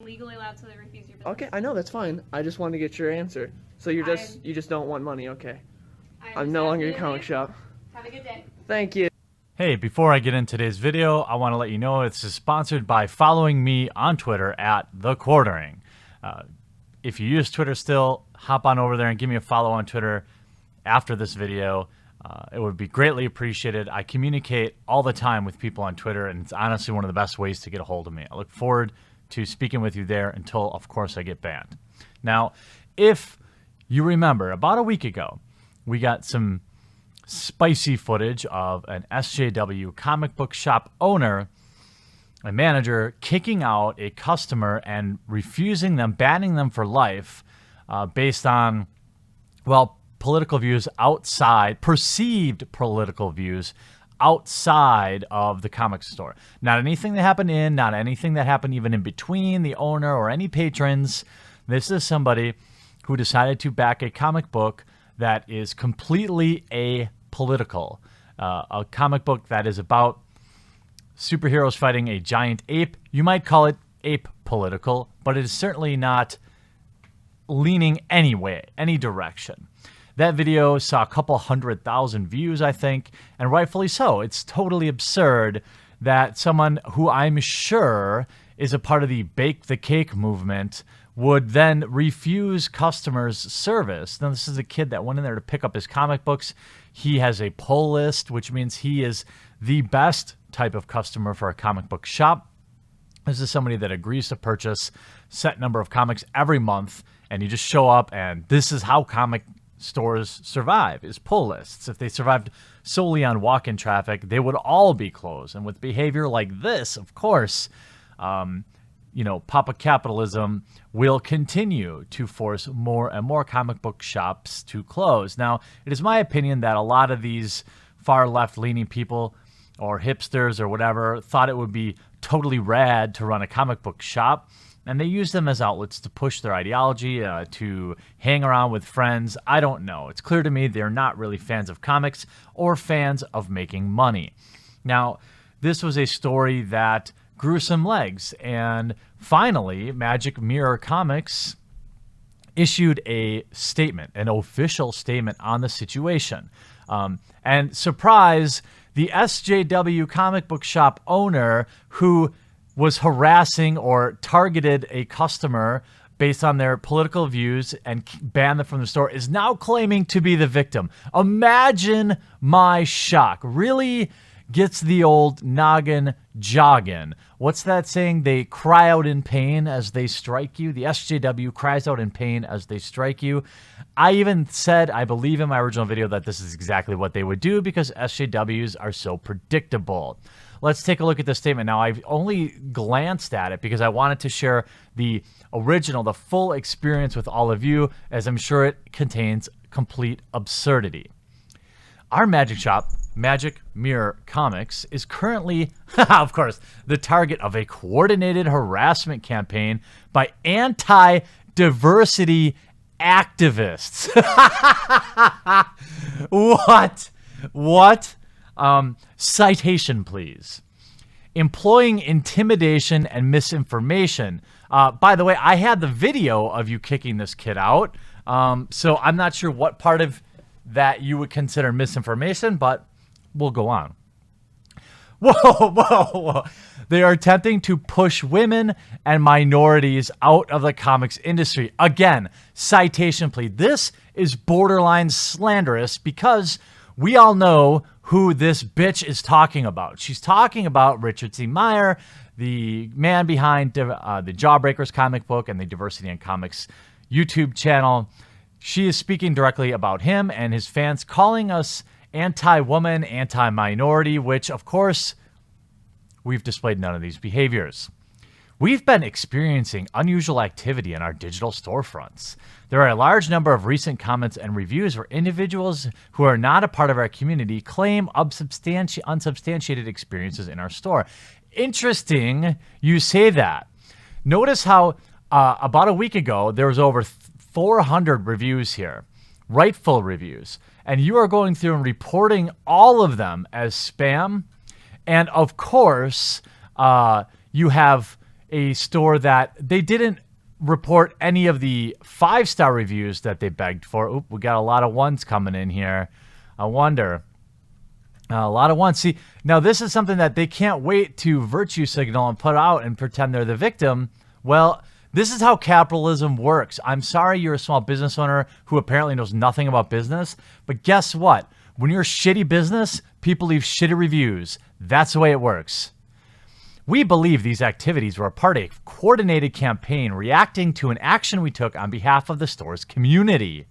legally allowed to refuse your business. Okay, I know, that's fine. I just wanted to get your answer. So you just don't want money, okay. I'm no longer your comic shop. Have a good day. Thank you. Hey, before I get into today's video, I want to let you know it's sponsored by following me on Twitter at The Quartering. If you use Twitter still, hop on over there and give me a follow on Twitter after this video. It would be greatly appreciated. I communicate all the time with people on Twitter, and it's honestly one of the best ways to get a hold of me. I look forward to speaking with you there until, of course, I get banned. Now, if you remember, about a week ago, we got some spicy footage of an SJW comic book shop owner, a manager, kicking out a customer and refusing them, banning them for life based on, well, political views outside, perceived political views outside of the comic store. Not anything that happened in, not anything that happened even in between the owner or any patrons. This is somebody who decided to back a comic book that is completely apolitical. A comic book that is about superheroes fighting a giant ape. You might call it apolitical, but it is certainly not leaning any way, any direction. That video saw a couple 100,000 views, I think, and rightfully so. It's totally absurd that someone who I'm sure is a part of the Bake the Cake movement would then refuse customers service. Now, this is a kid that went in there to pick up his comic books. He has a pull list, which means he is the best type of customer for a comic book shop. This is somebody that agrees to purchase set number of comics every month, and you just show up, and this is how comic stores survive, is pull lists. If they survived solely on walk-in traffic, they would all be closed. And with behavior like this, of course, Papa Capitalism will continue to force more and more comic book shops to close. Now, it is my opinion that a lot of these far left-leaning people or hipsters or whatever thought it would be totally rad to run a comic book shop, and they use them as outlets to push their ideology, to hang around with friends. I don't know. It's clear to me they're not really fans of comics or fans of making money. Now, this was a story that grew some legs, and finally, Magic Mirror Comics issued a statement, an official statement on the situation. And surprise, the SJW comic book shop owner who was harassing or targeted a customer based on their political views and banned them from the store is now claiming to be the victim. Imagine my shock. Really gets the old noggin jogging. What's that saying? They cry out in pain as they strike you. The SJW cries out in pain as they strike you. I even said, I believe in my original video, that this is exactly what they would do because SJWs are so predictable. Let's take a look at this statement. Now, I've only glanced at it because I wanted to share the original, the full experience with all of you, as I'm sure it contains complete absurdity. Our magic shop, Magic Mirror Comics, is currently, of course, the target of a coordinated harassment campaign by anti-diversity activists. What? Citation, please. Employing intimidation and misinformation. By the way, I had the video of you kicking this kid out, so I'm not sure what part of that you would consider misinformation, but we'll go on. Whoa. They are attempting to push women and minorities out of the comics industry. Again, citation, please. This is borderline slanderous because we all know who this bitch is talking about. She's talking about Richard C. Meyer, the man behind the Jawbreakers comic book and the Diversity in Comics YouTube channel. She is speaking directly about him and his fans, calling us anti-woman, anti-minority, which, of course, we've displayed none of these behaviors. We've been experiencing unusual activity in our digital storefronts. There are a large number of recent comments and reviews where individuals who are not a part of our community claim unsubstantiated experiences in our store. Interesting you say that. Notice how about a week ago, there was over 400 reviews here, rightful reviews, and you are going through and reporting all of them as spam. And of course, you have a store that they didn't report any of the 5-star reviews that they begged for. Oop, we got a lot of ones coming in here. I wonder. A lot of ones. See, now this is something that they can't wait to virtue signal and put out and pretend they're the victim. Well, this is how capitalism works. I'm sorry you're a small business owner who apparently knows nothing about business, but guess what? When you're a shitty business, people leave shitty reviews. That's the way it works. We believe these activities were a part of a coordinated campaign reacting to an action we took on behalf of the store's community.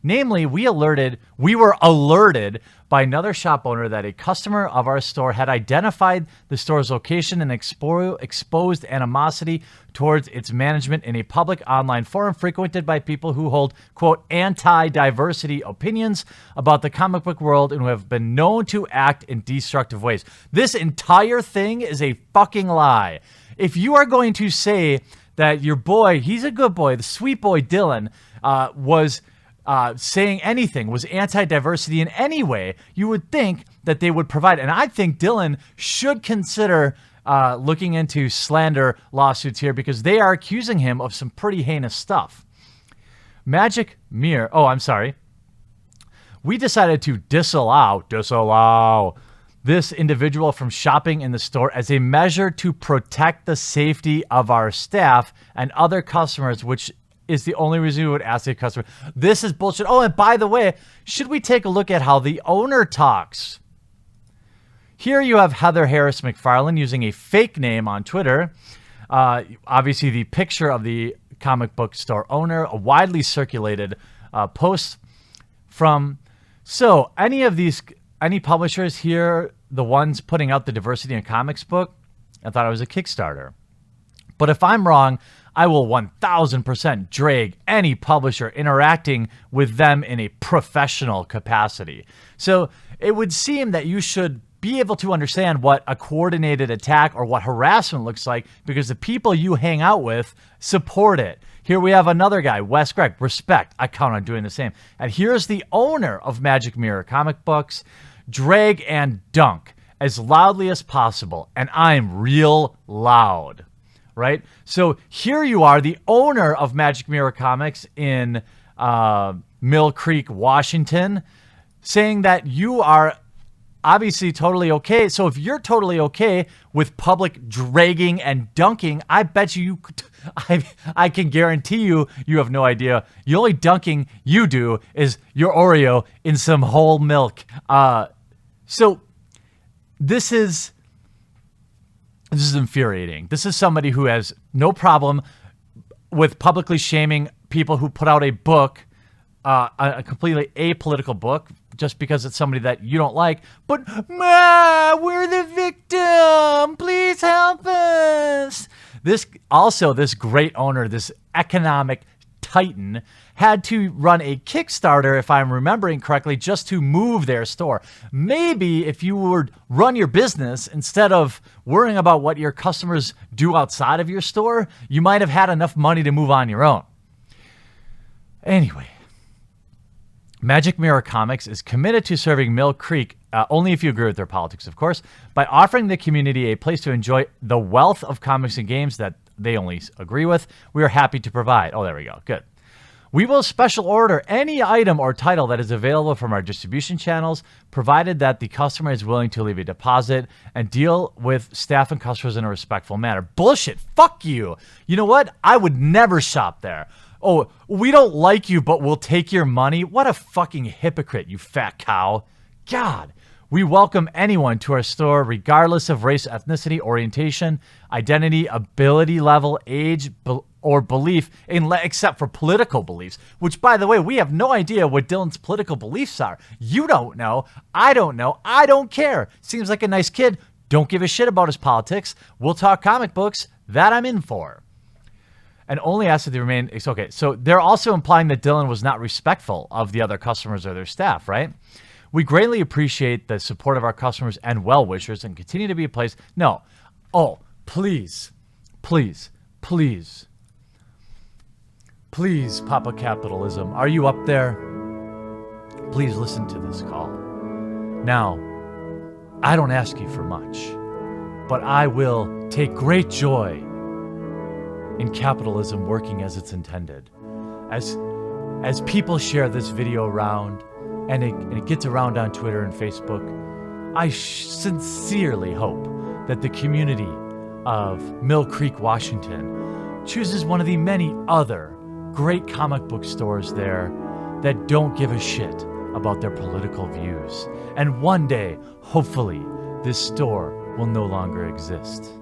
Namely, we were alerted by another shop owner that a customer of our store had identified the store's location and exposed animosity towards its management in a public online forum frequented by people who hold, quote, anti-diversity opinions about the comic book world and who have been known to act in destructive ways. This entire thing is a fucking lie. If you are going to say that your boy, he's a good boy, the sweet boy Dylan, was saying anything, was anti-diversity in any way, you would think that they would provide. And I think Dylan should consider looking into slander lawsuits here because they are accusing him of some pretty heinous stuff. Magic Mirror. Oh, I'm sorry. We decided to disallow this individual from shopping in the store as a measure to protect the safety of our staff and other customers, which is the only reason we would ask the customer. This is bullshit. Oh, and by the way, should we take a look at how the owner talks? Here you have Heather Harris McFarlane using a fake name on Twitter. Obviously, the picture of the comic book store owner, a widely circulated post from. So, any publishers here, the ones putting out the diversity in comics book, I thought it was a Kickstarter. But if I'm wrong, I will 1000% drag any publisher interacting with them in a professional capacity. So it would seem that you should be able to understand what a coordinated attack or what harassment looks like because the people you hang out with support it. Here we have another guy, Wes Gregg. Respect. I count on doing the same. And here's the owner of Magic Mirror Comic Books. Drag and dunk as loudly as possible. And I'm real loud. Right? So here you are, the owner of Magic Mirror Comics in Mill Creek, Washington, saying that you are obviously totally okay. So if you're totally okay with public dragging and dunking, I bet you I can guarantee you have no idea. The only dunking you do is your Oreo in some whole milk. So this is infuriating. This is somebody who has no problem with publicly shaming people who put out a book, a completely apolitical book, just because it's somebody that you don't like. But, we're the victim. Please help us. This great owner, this economic titan, had to run a Kickstarter, if I'm remembering correctly, just to move their store. Maybe if you would run your business instead of worrying about what your customers do outside of your store, you might have had enough money to move on your own. Anyway, Magic Mirror Comics is committed to serving Mill Creek, only if you agree with their politics, of course, by offering the community a place to enjoy the wealth of comics and games that they only agree with. We are happy to provide. Oh, there we go. Good. We will special order any item or title that is available from our distribution channels, provided that the customer is willing to leave a deposit and deal with staff and customers in a respectful manner. Bullshit. Fuck you. You know what? I would never shop there. Oh, we don't like you, but we'll take your money. What a fucking hypocrite, you fat cow. God. We welcome anyone to our store, regardless of race, ethnicity, orientation, identity, ability level, age, or belief, except for political beliefs, which, by the way, we have no idea what Dylan's political beliefs are. You don't know. I don't know. I don't care. Seems like a nice kid. Don't give a shit about his politics. We'll talk comic books. That I'm in for. And only ask that they remain. It's okay. So they're also implying that Dylan was not respectful of the other customers or their staff, right? We greatly appreciate the support of our customers and well-wishers and continue to be a place. No. Oh, please, please, please, please, Papa Capitalism, are you up there? Please listen to this call. Now, I don't ask you for much, but I will take great joy in capitalism working as it's intended. As people share this video around, and it gets around on Twitter and Facebook, I sincerely hope that the community of Mill Creek, Washington chooses one of the many other great comic book stores there that don't give a shit about their political views. And one day, hopefully, this store will no longer exist.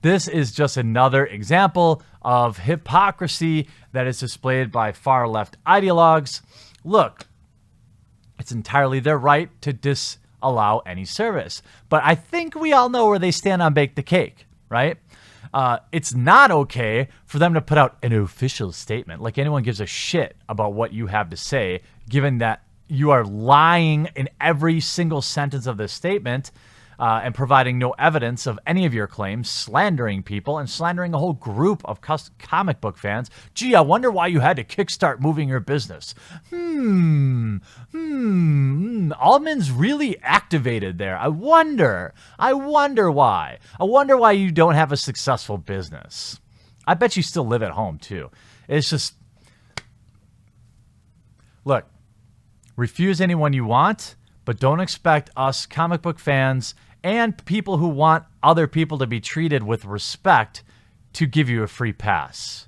This is just another example of hypocrisy that is displayed by far left ideologues. Look, it's entirely their right to disallow any service. But I think we all know where they stand on Bake the Cake, right? It's not okay for them to put out an official statement, like anyone gives a shit about what you have to say, given that you are lying in every single sentence of this statement, and providing no evidence of any of your claims, slandering people and slandering a whole group of comic book fans. Gee, I wonder why you had to kickstart moving your business. Altman's really activated there. I wonder why. I wonder why you don't have a successful business. I bet you still live at home too. It's just, look, refuse anyone you want, but don't expect us comic book fans and people who want other people to be treated with respect to give you a free pass.